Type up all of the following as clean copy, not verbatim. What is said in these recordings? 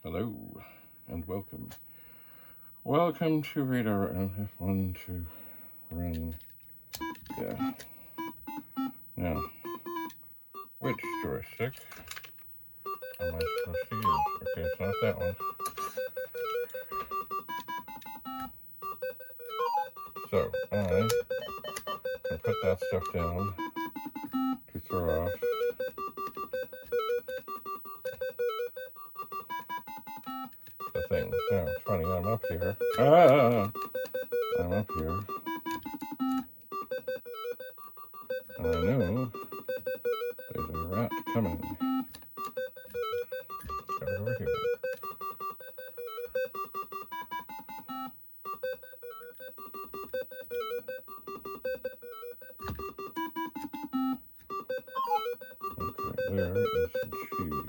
Hello and welcome. Welcome to Radar F1 to run. Yeah. Now, which joystick am I supposed to use? Okay, it's not that one. So, I can put that stuff down to throw off the things. Now, it's funny, I'm up here. I'm up here. And I know there's a rat coming. Right over here. Okay, there is some cheese.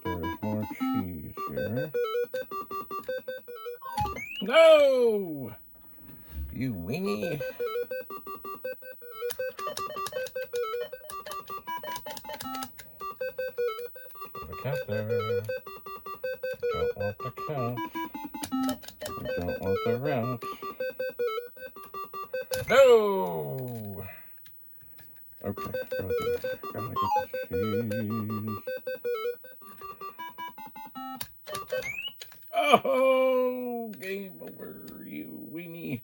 There's more cheese here. No! You weenie. The cat there. Don't want the cat. We don't want the rat. No! Okay, gotta get the cheese. Oh, game over, you weenie.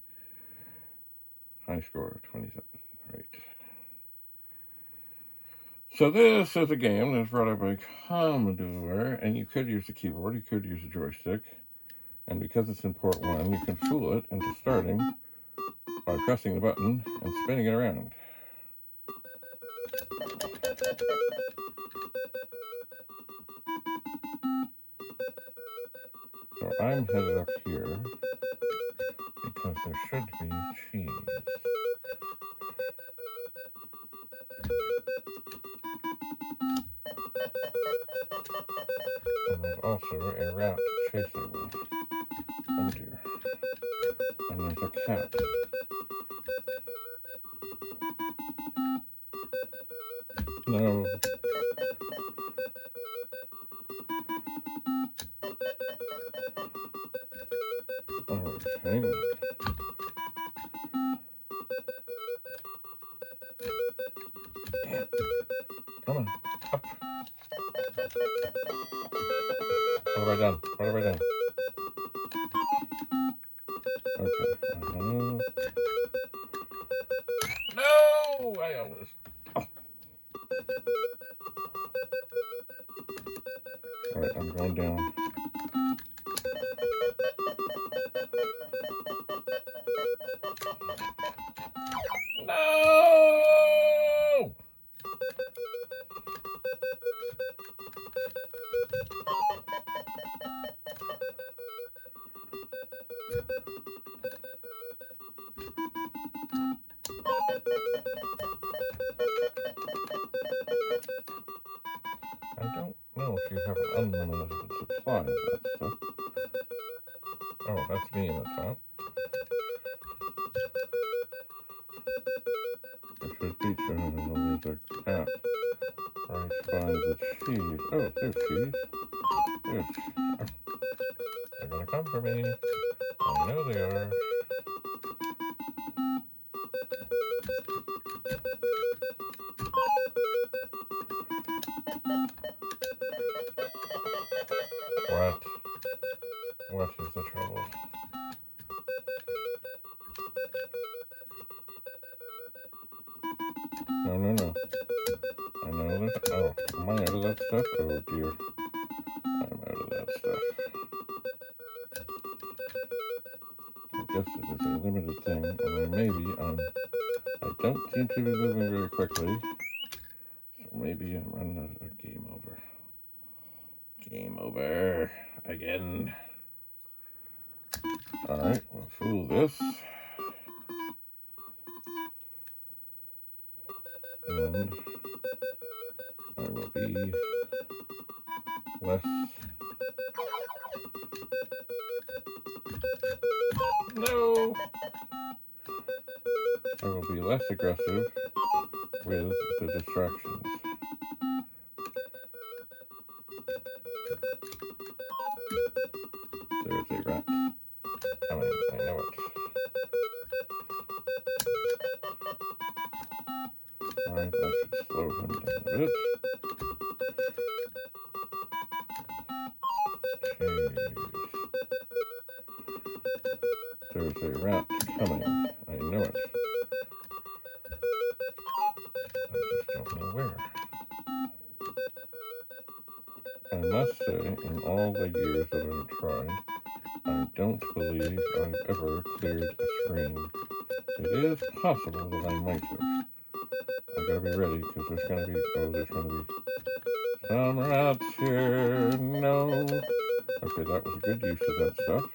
High score, 27. Right. So this is a game that's brought out by Commodore, and you could use the keyboard, you could use a joystick, and because it's in port 1, you can fool it into starting by pressing the button and spinning it around. So I'm headed up here because there should be cheese. And there's also a rat chasing me. Oh dear. And there's a cat. No. Alright, hang on. Yeah. Come on, up. What have I done? What have I done? Okay. No! I almost. Oh. Alright, I'm going down. No! I don't know if you have an unlimited supply of that stuff. Oh, that's me in the top. There should be there's a cat right by the cheese. Oh, there's cheese. There's. Oh. They're gonna come for me. I know they are. What? What is the trouble? No. I know this. Oh, am I out of that stuff? Oh dear. I'm out of that stuff. I guess it is a limited thing, and then maybe I don't seem to be moving very quickly. So maybe I'm running out of game over. Game over. Again. Alright, we'll fool this. And I will be less. No! I will be less aggressive with the distractions. there's a rat coming. I know it. I just don't know where. I must say, in all the years that I've tried, I don't believe I've ever cleared a screen. It is possible that I might have. I gotta be ready, because there's gonna be some rats here. No. Okay, that was a good use of that stuff.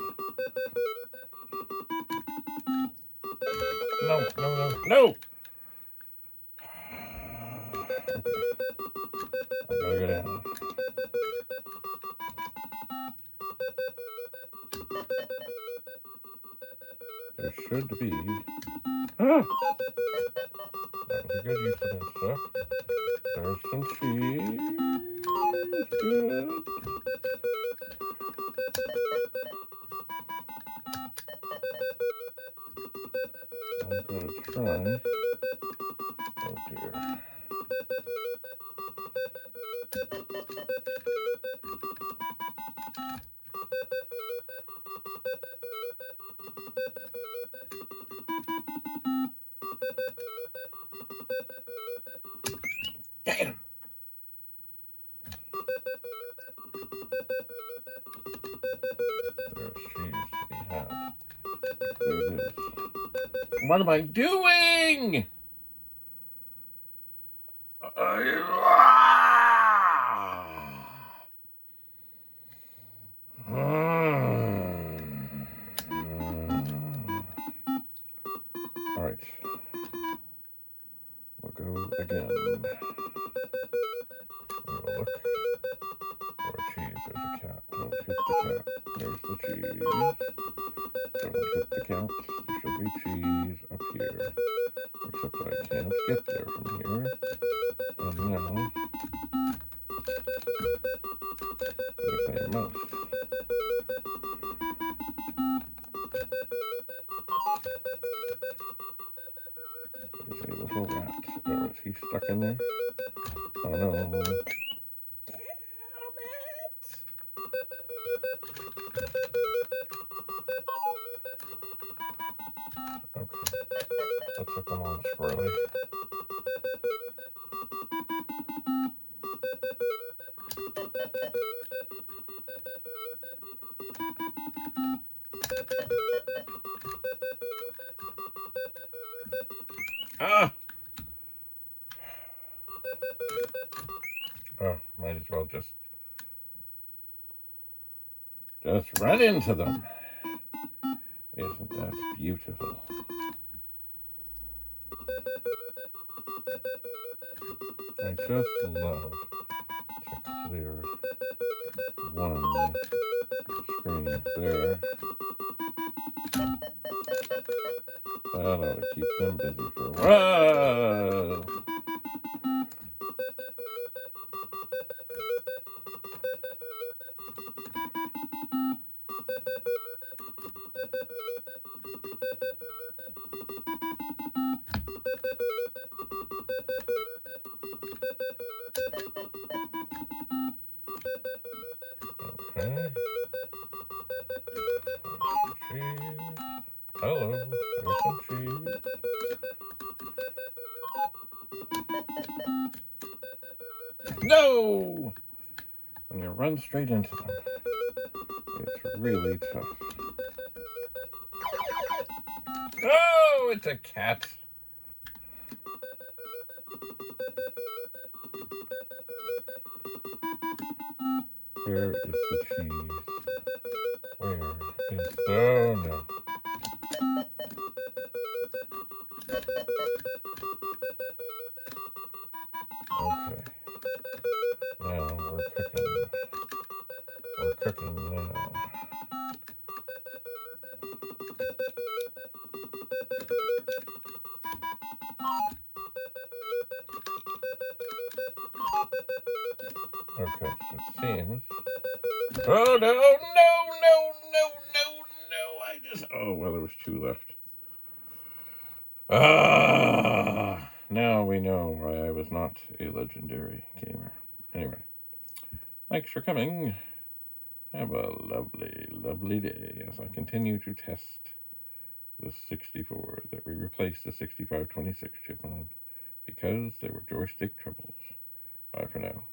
No, no, no, no! Okay. I gotta go down. There should be... Ah! That was a good use of that stuff. There's some cheese. Good. I'm gonna try. Oh dear. Damn! There's cheese to be had. There it is. What am I doing? All right. We'll go again. We'll look. Oh, cheese. There's a cat. Don't hit the cat. There's the cheese. Don't hit the cat. There should be cheese up here. Except I can't get there from here. And now there's a mouse. There's a little rat. Oh, is he stuck in there? Oh no. Damn it! Okay. Let's look them all squirrely. Ah! Oh, might as well just run into them. Isn't that beautiful? I just love to clear one screen there. That ought to keep them busy for a while. Okay. Cheese. Hello, there's some cheese. No! When you run straight into them, it's really tough. Oh, it's a cat. Where is the cheese? Where is... Oh, no. Okay. Now we're cooking. We're cooking now. Okay, so it seems... Oh, no, no, no, no, no, no. I just... Oh, well, there was 2 left. Now we know why I was not a legendary gamer. Anyway, thanks for coming. Have a lovely, lovely day as I continue to test the 64 that we replaced the 6526 chip on because there were joystick troubles. Bye for now.